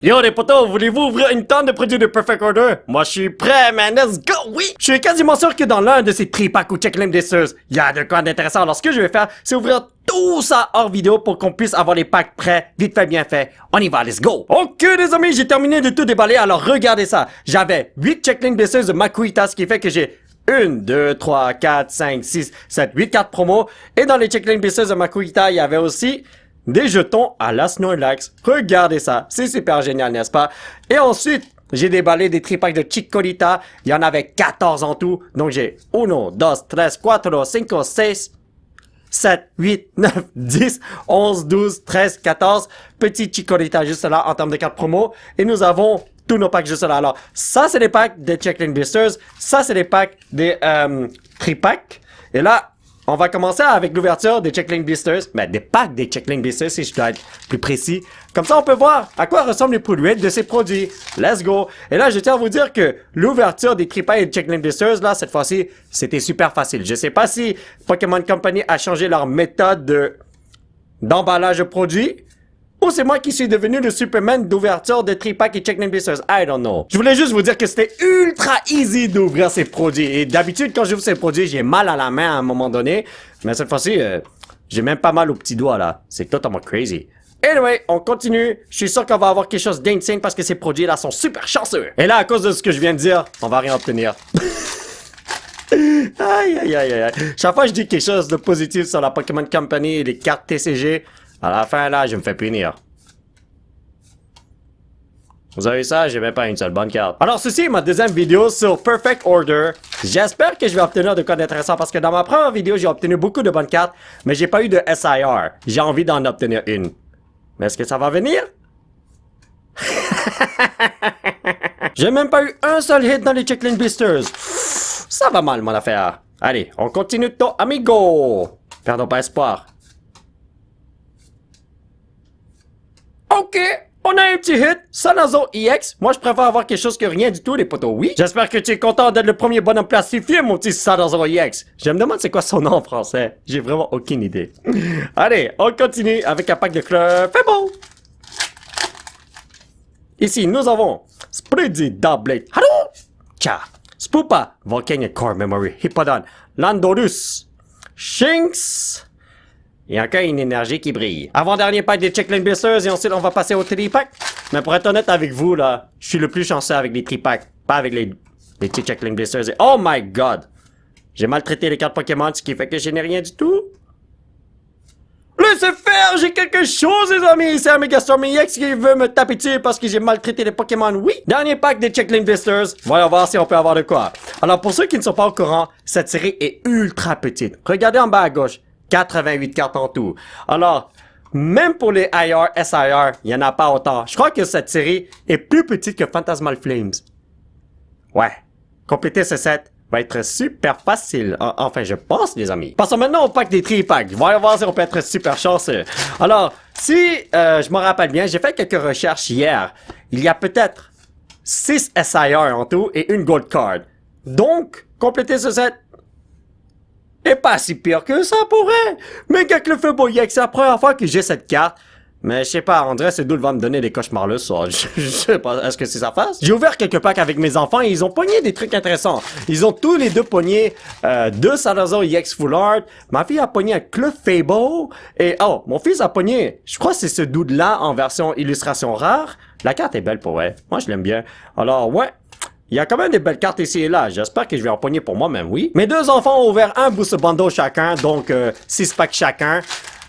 Yo les potos, voulez-vous ouvrir une tonne de produits de Perfect Order? Moi je suis prêt man, let's go, oui! Je suis quasiment sûr que dans l'un de ces tripacks ou checklist blisters, il y a de quoi d'intéressant. Alors ce que je vais faire, c'est ouvrir tout ça hors vidéo pour qu'on puisse avoir les packs prêts, vite fait, bien fait. On y va, let's go! Ok les amis, j'ai terminé de tout déballer, alors regardez ça. J'avais 8 checklist blisters de Makuhita, ce qui fait que j'ai 1, 2, 3, 4, 5, 6, 7, 8 cartes promo. Et dans les checklist blisters de Makuhita, il y avait aussi des jetons à la Snorlax. Regardez ça, c'est super génial, n'est-ce pas? Et ensuite, j'ai déballé des tripacks de Chikorita. Il y en avait 14 en tout. Donc j'ai 1, 2, 3, 4, 5, 6, 7, 8, 9, 10, 11, 12, 13, 14. Petit Chikorita juste là en termes de cartes promo. Et nous avons tous nos packs juste là. Alors, ça c'est les packs des Checklist Blisters. Ça c'est les packs des tripacks. Et là, on va commencer avec l'ouverture des Checklist Blisters. Ben, des packs des Checklist Blisters, si je dois être plus précis. Comme ça, on peut voir à quoi ressemblent les produits de ces produits. Let's go! Et là, je tiens à vous dire que l'ouverture des tripacks et des Checklist Blisters, là, cette fois-ci, c'était super facile. Je sais pas si Pokémon Company a changé leur méthode d'emballage de produits, ou c'est moi qui suis devenu le Superman d'ouverture de tripacks et Checklist Blisters. I don't know. Je voulais juste vous dire que c'était ultra easy d'ouvrir ces produits. Et d'habitude, quand j'ouvre ces produits, j'ai mal à la main à un moment donné. Mais cette fois-ci, j'ai même pas mal aux petits doigts, là. C'est totalement crazy. Anyway, on continue. Je suis sûr qu'on va avoir quelque chose d'insane parce que ces produits-là sont super chanceux. Et là, à cause de ce que je viens de dire, on va rien obtenir. Aïe, aïe, aïe, aïe. Chaque fois que je dis quelque chose de positif sur la Pokémon Company et les cartes TCG, à la fin, là, je me fais punir. Vous avez ça? J'ai même pas une seule bonne carte. Alors, ceci est ma deuxième vidéo sur Perfect Order. J'espère que je vais obtenir de quoi d'intéressant parce que dans ma première vidéo, j'ai obtenu beaucoup de bonnes cartes, mais j'ai pas eu de SIR. J'ai envie d'en obtenir une. Mais est-ce que ça va venir? J'ai même pas eu un seul hit dans les Checklist Blisters. Ça va mal, mon affaire. Allez, on continue ton amigo. Perdons pas espoir. Ok, on a un petit hit, Salazo EX. Moi, je préfère avoir quelque chose que rien du tout, les potos, oui. J'espère que tu es content d'être le premier bonhomme plastifié, mon petit Salazo EX. Je me demande c'est quoi son nom en français. J'ai vraiment aucune idée. Allez, on continue avec un pack de clubs. Fait beau. Ici, nous avons Spreadsy Doublade. Hello! Tcha. Spoopa, Volcanic Core Memory, Hippodon, Landorus, Shinx. Il y a encore une énergie qui brille. Avant-dernier pack des Checklist Blisters et ensuite on va passer au tripack. Mais pour être honnête avec vous, là, je suis le plus chanceux avec les tripacks, pas avec les petits Checklist Blisters. Et oh my god! J'ai maltraité les cartes Pokémon, ce qui fait que je n'ai rien du tout. Laissez faire, j'ai quelque chose les amis! C'est un Megastorm EX qui veut me taper dessus parce que j'ai maltraité les Pokémon, oui! Dernier pack des Checklist Blisters, voyons voir si on peut avoir de quoi. Alors pour ceux qui ne sont pas au courant, cette série est ultra petite. Regardez en bas à gauche. 88 cartes en tout. Alors, même pour les IR, SIR, il n'y en a pas autant. Je crois que cette série est plus petite que Phantasmal Flames. Ouais. Compléter ce set va être super facile. Enfin, je pense, les amis. Passons maintenant au pack des tripacks. Voyons voir si on peut être super chanceux. Alors, si je me rappelle bien, j'ai fait quelques recherches hier. Il y a peut-être 6 SIR en tout et une Gold Card. Donc, compléter ce set et pas si pire que ça pourrait. Mais avec le feu Boyac, c'est la première fois que j'ai cette carte. Mais je sais pas, André, c'est d'où va me donner des cauchemars le soir. Je sais pas, est-ce que c'est sa face? J'ai ouvert quelques packs avec mes enfants et ils ont pogné des trucs intéressants. Ils ont tous les deux pogné 2 Salazar EX Full Art. Ma fille a pogné un Club Fable. Et oh, mon fils a pogné, je crois que c'est ce dude-là en version illustration rare. La carte est belle pour elle. Moi, je l'aime bien. Alors, ouais. Il y a quand même des belles cartes ici et là. J'espère que je vais en pogner pour moi-même, oui. Mes deux enfants ont ouvert un booster bundle chacun, donc 6 packs chacun.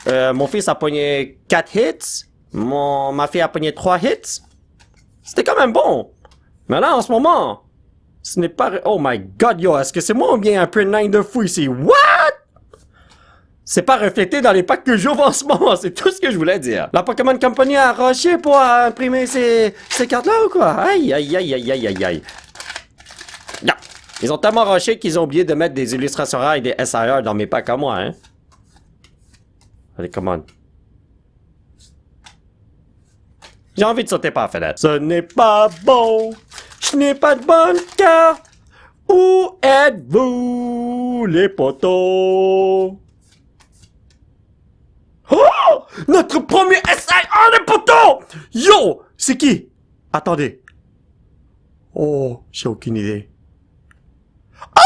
Mon fils a pogné 4 hits. Ma fille a pogné 3 hits. C'était quand même bon. Mais là, en ce moment, ce n'est pas... Oh my god, yo, est-ce que c'est moi ou bien un peu nain de fou ici? What? C'est pas reflété dans les packs que j'ouvre en ce moment, c'est tout ce que je voulais dire. La Pokémon Company a rushé pour imprimer ces cartes-là ou quoi? Aïe, aïe, aïe, aïe, aïe, aïe, aïe. Non. Ils ont tellement rushé qu'ils ont oublié de mettre des illustrations rares et des SIR dans mes packs à moi, hein. Allez, come on. J'ai envie de sauter par la fenêtre. Ce n'est pas bon. Je n'ai pas de bonne carte. Où êtes-vous, les potos? Oh! Notre premier SIR, les potos! Yo! C'est qui? Attendez. Oh, j'ai aucune idée. Oh!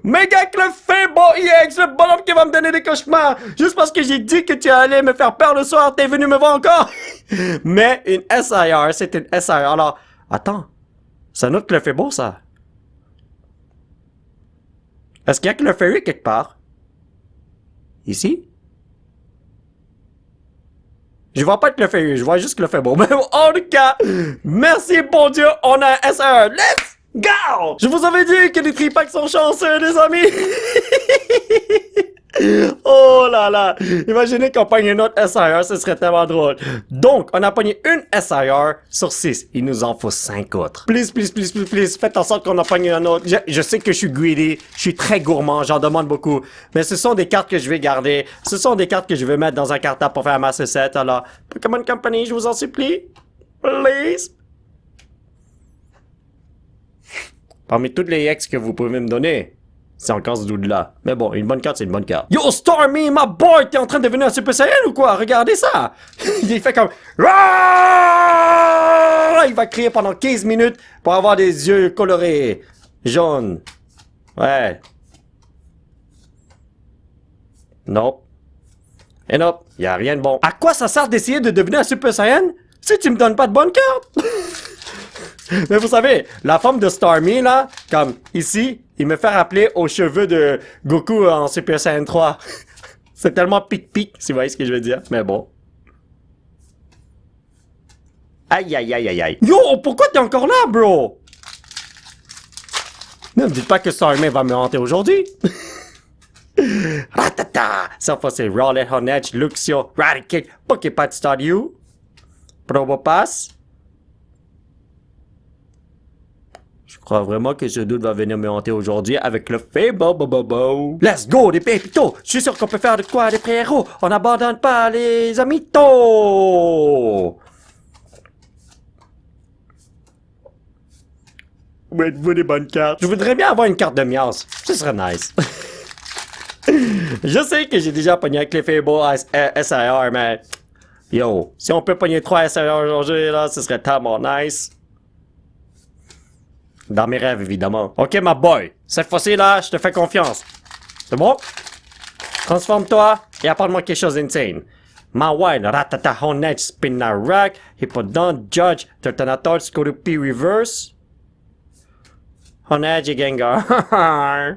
Méga Clefaibo EX, le bonhomme qui va me donner des cauchemars. Juste parce que j'ai dit que tu allais me faire peur le soir, t'es venu me voir encore. Mais une SIR, c'est une SIR. Alors, attends. C'est un autre Clefaibo, ça. Est-ce qu'il y a Clefairy quelque part? Ici? Je vois pas de Clefairy, je vois juste Clefaibo. Mais en tout cas, merci bon Dieu, on a un SR. Let's go! Je vous avais dit que les tripacks sont chanceux, les amis. Oh là là! Imaginez qu'on pogne une autre SIR, ce serait tellement drôle. Donc, on a pogné une SIR sur 6. Il nous en faut 5 autres. Please, please, please, please, please, faites en sorte qu'on en pogne un autre. Je sais que je suis greedy, je suis très gourmand, j'en demande beaucoup. Mais ce sont des cartes que je vais garder. Ce sont des cartes que je vais mettre dans un cartable pour faire ma C7. Alors, Pokémon Company, je vous en supplie. Please. Parmi toutes les X que vous pouvez me donner, c'est encore ce doute-là. Mais bon, une bonne carte, c'est une bonne carte. Yo, Starmie, ma boy, t'es en train de devenir un Super Saiyan ou quoi? Regardez ça! Il fait comme... Il va crier pendant 15 minutes pour avoir des yeux colorés. Jaunes. Ouais. Nope. Et nope, y a rien de bon. À quoi ça sert d'essayer de devenir un Super Saiyan si tu me donnes pas de bonnes cartes? Mais vous savez, la forme de Starmie, là, comme ici, il me fait rappeler aux cheveux de Goku en Super Saiyan 3. C'est tellement pic-pic, si vous voyez ce que je veux dire. Mais bon. Aïe, aïe, aïe, aïe, aïe. Yo, pourquoi t'es encore là, bro? Ne me dites pas que Starmie va me hanter aujourd'hui. Ratata! Cette fois, c'est Rowlet, Honedge, Luxio, Raticate, Poképad Staryu, Probopass. Je crois vraiment que ce doute va venir me hanter aujourd'hui avec le Faibo. Let's go, des pépitos! Je suis sûr qu'on peut faire de quoi, des frères-héros! On n'abandonne pas les amitos! Mettez-vous des bonnes cartes. Je voudrais bien avoir une carte de Mias. Ce serait nice. Je sais que j'ai déjà pogné avec les Faibo SIR, mais... Yo, si on peut pogner 3 SIR aujourd'hui, là, ce serait tellement nice. Dans mes rêves, évidemment. Ok, ma boy. Cette fois-ci, là, je te fais confiance. C'est bon? Transforme-toi et apporte-moi quelque chose d'insane. Mawile, Ratata, Honedge, Spinarak, Hippodon, Judge, Turtonator, Skorupi Reverse. Honedge et Gengar.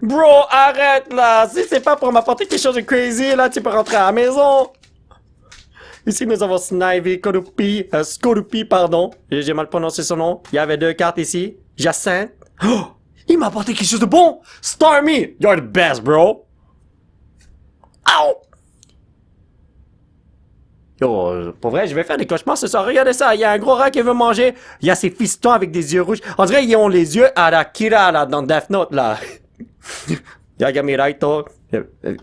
Bro, arrête là! Si c'est pas pour m'apporter quelque chose de crazy, là, tu peux rentrer à la maison. Ici, nous avons Snivy, Skorupi, pardon. J'ai mal prononcé son nom. Il y avait 2 cartes ici. Jacinthe. Oh! Il m'a apporté quelque chose de bon! Starmie! You're the best, bro! Ow! Yo, pour vrai, je vais faire des cauchemars ce soir. Regardez ça, il y a un gros rat qui veut manger. Il y a ses fistons avec des yeux rouges. On dirait qu'ils ont les yeux à la Kira, là, dans Death Note, là. Yagami Raito.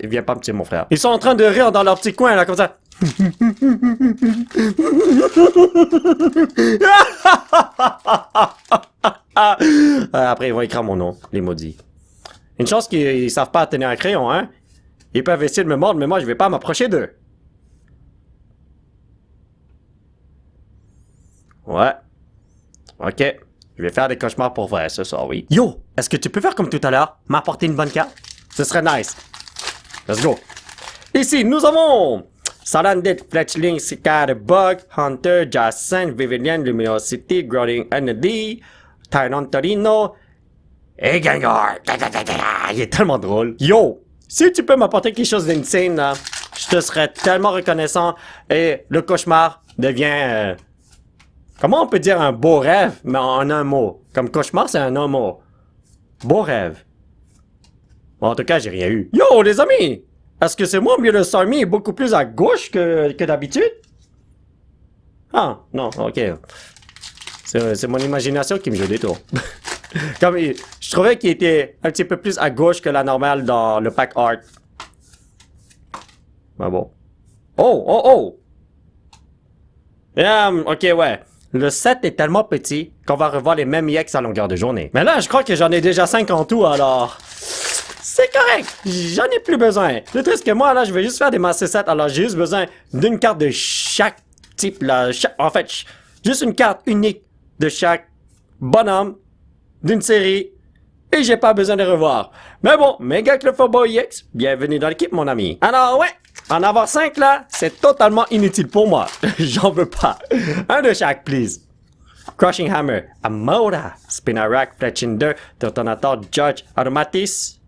Viens pas me tuer, mon frère. Ils sont en train de rire dans leur petit coin, là, comme ça. Après, ils vont écrire mon nom, les maudits. Une chance qu'ils savent pas tenir un crayon, hein. Ils peuvent essayer de me mordre, mais moi, je vais pas m'approcher d'eux. Ouais. Ok. Je vais faire des cauchemars pour vrai ce soir, oui. Yo! Est-ce que tu peux faire comme tout à l'heure? M'apporter une bonne carte? Ce serait nice. Let's go. Ici, nous avons... Salandit, Fletchling, Cicada, Bug, Hunter, Jacinthe, Vivillon, Luminosity, Growling Energy, Tyron Torino, et Gengar. Il est tellement drôle. Yo! Si tu peux m'apporter quelque chose d'insane, là, je te serais tellement reconnaissant. Et le cauchemar devient... comment on peut dire un beau rêve, mais en un mot? Comme cauchemar, c'est un mot. Beau rêve. Bon, en tout cas, j'ai rien eu. Yo, les amis! Est-ce que c'est moi, mieux le Starmie est beaucoup plus à gauche que d'habitude? Ah, non, ok. C'est mon imagination qui me joue des tours. Comme, je trouvais qu'il était un petit peu plus à gauche que la normale dans le pack art. Ah bon. Oh, oh, oh! Ok, ouais. Le set est tellement petit qu'on va revoir les mêmes EX à longueur de journée. Mais là, je crois que j'en ai déjà 5 en tout, alors... c'est correct! J'en ai plus besoin. Le truc, c'est que moi, là, je vais juste faire des Master 7, alors j'ai juste besoin d'une carte de chaque type, là. En fait, Juste une carte unique de chaque bonhomme d'une série. Et j'ai pas besoin de revoir. Mais bon, Mega Clefairbot EX, bienvenue dans l'équipe, mon ami. Alors ouais, en avoir 5 là, c'est totalement inutile pour moi. J'en veux pas. Un de chaque, please. Crushing Hammer, Amora, Spinarak, Fletchinder, Detonator, Judge, Aromatis.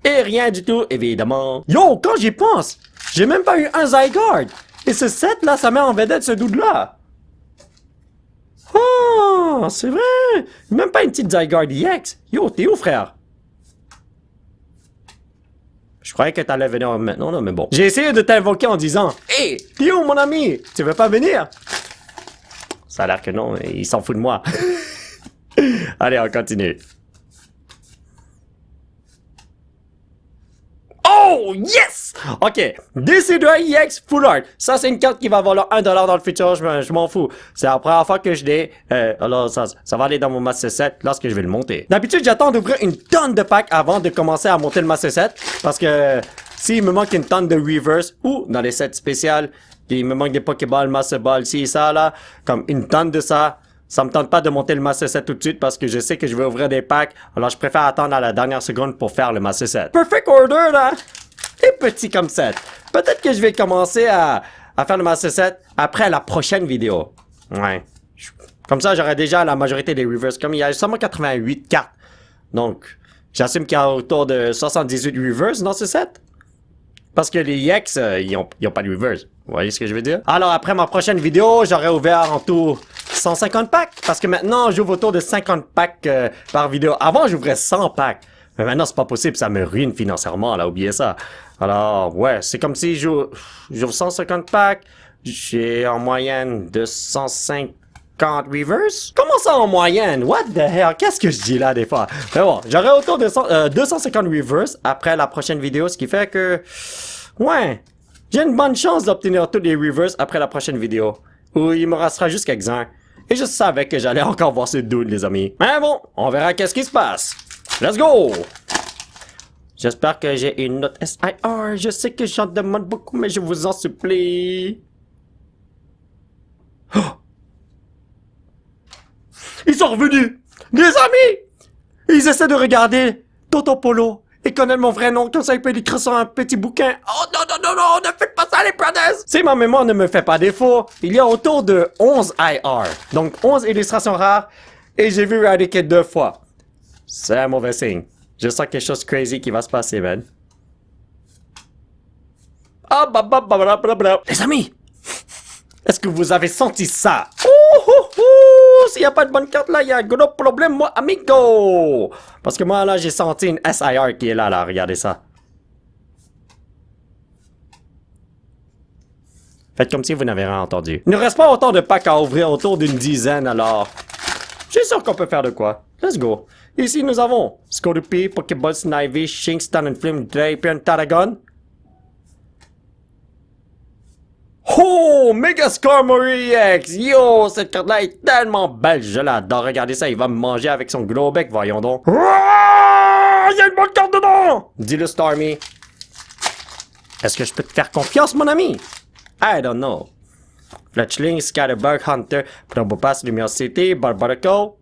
Et rien du tout, évidemment. Yo, quand j'y pense, j'ai même pas eu un Zygarde. Et ce set là, ça met en vedette ce dude là. Oh, c'est vrai. Même pas une petite Zygarde EX. Yo, t'es où, frère? Je croyais que t'allais venir maintenant, là, mais bon. J'ai essayé de t'invoquer en disant « Hey, t'es où, mon ami? Tu veux pas venir? » Ça a l'air que non, il s'en fout de moi. Allez, on continue. Oh, yes! Ok, DC2 EX Full Art. Ça, c'est une carte qui va valoir 1$ dans le futur, je m'en fous. C'est la première fois que je l'ai. Alors, ça va aller dans mon Master Set lorsque je vais le monter. D'habitude, j'attends d'ouvrir une tonne de packs avant de commencer à monter le Master Set. Parce que s'il me manque une tonne de Reverse ou dans les sets spéciales, il me manque des Pokéball, Master Ball, ci et ça, là, comme une tonne de ça. Ça me tente pas de monter le Master Set tout de suite parce que je sais que je vais ouvrir des packs. Alors, je préfère attendre à la dernière seconde pour faire le Master Set. Perfect Order, là! Et petit comme ça. Peut-être que je vais commencer à faire le Master Set après la prochaine vidéo. Ouais. Comme ça, j'aurai déjà la majorité des Reverse. Comme il y a seulement 88 cartes. Donc, j'assume qu'il y a autour de 78 Reverse dans ce set. Parce que les EX, ils ont pas de Reverse. Vous voyez ce que je veux dire? Alors, après ma prochaine vidéo, j'aurai ouvert en tout 150 packs. Parce que maintenant, j'ouvre autour de 50 packs par vidéo. Avant, j'ouvrais 100 packs. Mais maintenant, c'est pas possible, ça me ruine financièrement, là, oubliez ça. Alors, ouais, c'est comme si j'ouvre 150 packs, j'ai en moyenne 250 reverse. Comment ça en moyenne? What the hell? Qu'est-ce que je dis là, des fois? Mais bon, j'aurai autour de 250 reverse après la prochaine vidéo, ce qui fait que... Ouais, j'ai une bonne chance d'obtenir tous les reverse après la prochaine vidéo. Où il me restera juste quelques-uns. Et je savais que j'allais encore voir ce dude, les amis. Mais bon, on verra qu'est-ce qui se passe. Let's go! J'espère que j'ai une note SIR. Je sais que j'en demande beaucoup, mais je vous en supplie. Oh! Ils sont revenus! Les amis! Ils essaient de regarder Totopolo et connaître mon vrai nom, comme ça ils peuvent écrire sur un petit bouquin. Oh non, non, non, non, ne faites pas ça, les brothers! Si ma mémoire ne me fait pas défaut, il y a autour de 11 IR. Donc 11 illustrations rares, et j'ai vu Eradicate 2 fois. C'est un mauvais signe. Je sens quelque chose de crazy qui va se passer, man. Ah, les amis! Est-ce que vous avez senti ça? S'il n'y a pas de bonne carte là, il y a un gros problème, moi, amigo! Parce que moi, là, j'ai senti une SIR qui est là, regardez ça. Faites comme si vous n'avez rien entendu. Il ne reste pas autant de packs à ouvrir, autour d'une dizaine, alors... Je suis sûr qu'on peut faire de quoi. Let's go. Ici, nous avons Scorupi, Pokéball, Snivy, Shinx, Talonflame, Drapion, Taragon. Oh, Mega Skarmory X! Yo, cette carte-là est tellement belle, je l'adore. Regardez ça, il va me manger avec son gros bec, voyons donc. Il y a une bonne carte dedans! Dis-le, Starmie. Est-ce que je peux te faire confiance, mon ami? I don't know. Fletchling, Scatterbug, Hunter, Probopass, Lumiosity, Barbaracle.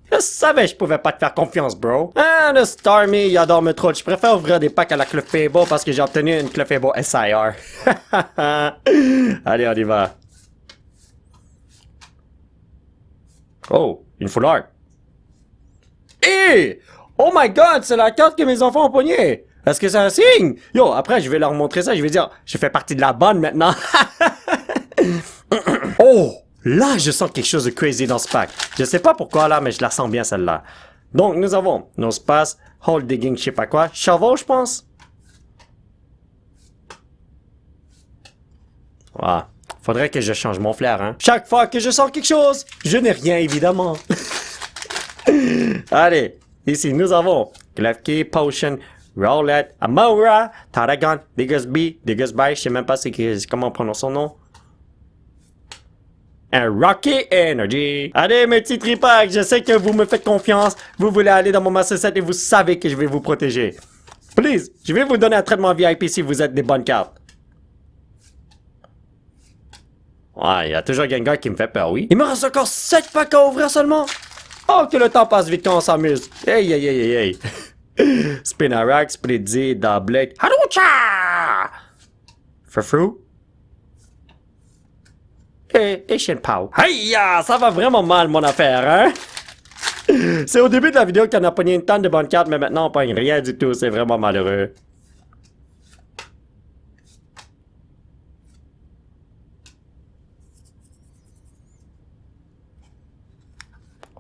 Je savais que je pouvais pas te faire confiance, bro. Ah, le Starmie, il adore me troll. Je préfère ouvrir des packs à la Clefairbot parce que j'ai obtenu une Clefairbot SIR. Allez, on y va. Oh, une full art. Hey! Oh my god, c'est la carte que mes enfants ont pognée. Est-ce que c'est un signe? Yo, après, je vais leur montrer ça. Je vais dire, je fais partie de la bonne maintenant. Oh! Là, je sens quelque chose de crazy dans ce pack. Je sais pas pourquoi là, mais je la sens bien celle-là. Donc, nous avons nos Space, Hole Digging, je sais pas quoi. Shovel, je pense. Ah, faudrait que je change mon flair, hein. Chaque fois que je sens quelque chose, je n'ai rien, évidemment. Allez, ici, nous avons Klefki, Potion, Rowlet, Amora, Taragon, Diggersby, Diggersby, je sais même pas comment on prononce son nom. Un Rocky Energy. Allez, mes petits tripacks, je sais que vous me faites confiance. Vous voulez aller dans mon Master Set et vous savez que je vais vous protéger. Please, je vais vous donner un traitement VIP si vous êtes des bonnes cartes. Ouais, il y a toujours Gengar qui me fait peur, oui. Il me reste encore 7 packs à ouvrir seulement. Oh, que le temps passe vite quand on s'amuse. Hey, hey, hey, hey, hey. Spinarak, Splitzy, Doublette. Harucha! Frou. Et Shenpao. Aïe, ça va vraiment mal, mon affaire, hein? C'est au début de la vidéo qu'on a pogné une tonne de bonnes cartes, mais maintenant on pogne rien du tout. C'est vraiment malheureux.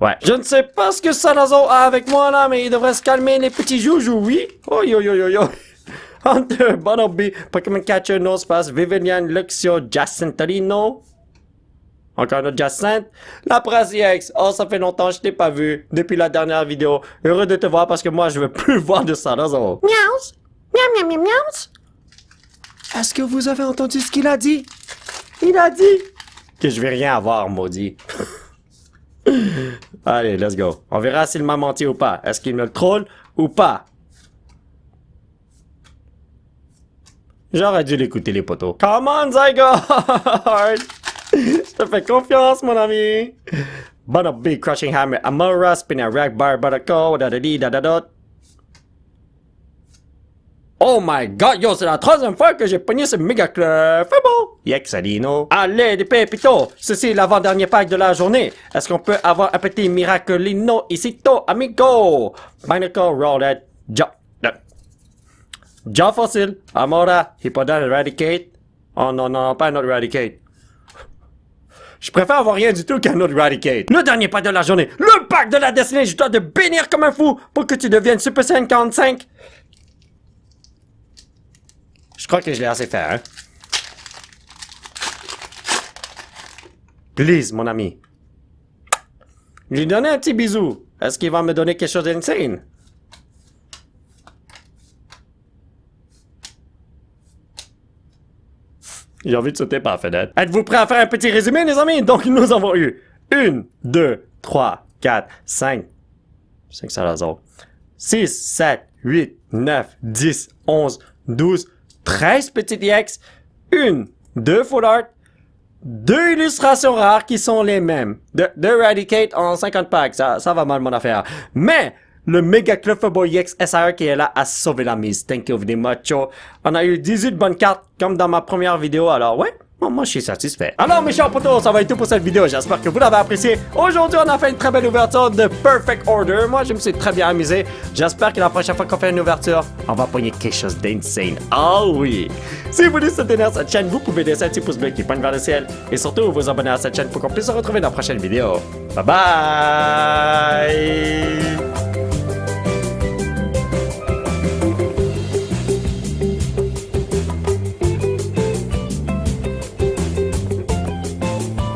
Ouais. Je ne sais pas ce que Salazar a avec moi là, mais il devrait se calmer les petits joujoux, oui? Oh yo yo yo yo. Hunter, Bonobi, Pokémon Catcher, Nosepass, Vivillon, Luxio, Jacintorino. Encore notre Jacinthe. La presse EX. Oh, ça fait longtemps que je t'ai pas vu. Depuis la dernière vidéo. Heureux de te voir parce que moi, je veux plus voir de Salazar. Miaus. Miam miam miam miaus. Est-ce que vous avez entendu ce qu'il a dit? Il a dit que je vais rien avoir, maudit. Allez, let's go. On verra s'il m'a menti ou pas. Est-ce qu'il me troll ou pas? J'aurais dû l'écouter, les potos. Come on, Zygarde! Je te fais confiance, mon ami. Bunnelby, Crushing Hammer, Amora, Spinarak, Barbaraco, da-da-di-da-da-da. Oh my god, yo, c'est la troisième fois que j'ai pogné ce méga club. Fais bon. Yexalino. Allez, des pépitos. Ceci est l'avant-dernier pack de la journée. Est-ce qu'on peut avoir un petit miraculino icito, amigo? Binacle, Rowlet, Jaw Fossil, Amora, Hippodon, Eradicate. Oh non, non, pas un autre Eradicate. Je préfère avoir rien du tout qu'un autre Eradicate. Le dernier pack de la journée. Le pack de la destinée. Je dois te bénir comme un fou pour que tu deviennes Super Saiyan 45. Je crois que je l'ai assez fait, hein. Please, mon ami. Je lui donner un petit bisou. Est-ce qu'il va me donner quelque chose d'insane? J'ai envie de sauter par la fenêtre. Êtes-vous prêts à faire un petit résumé, les amis? Donc, nous avons eu 1, 2, 3, 4, 5 Salazar. 6, 7, 8, 9, 10, 11, 12, 13 petits EX, 1, 2 Full Art, 2 illustrations rares qui sont les mêmes. De Eradicate en 50 packs, ça va mal mon affaire. Mais le Mega Clefable EX SR qui est là à sauver la mise. Thank you very much. On a eu 18 bonnes cartes comme dans ma première vidéo, alors ouais. Bon, moi, je suis satisfait. Alors, mes chers potos, ça va être tout pour cette vidéo. J'espère que vous l'avez apprécié. Aujourd'hui, on a fait une très belle ouverture de Perfect Order. Moi, je me suis très bien amusé. J'espère que la prochaine fois qu'on fait une ouverture, on va pogner quelque chose d'insane. Oh oui! Si vous voulez soutenir cette chaîne, vous pouvez laisser un petit pouce bleu qui pointe vers le ciel. Et surtout, vous abonner à cette chaîne pour qu'on puisse se retrouver dans la prochaine vidéo. Bye bye!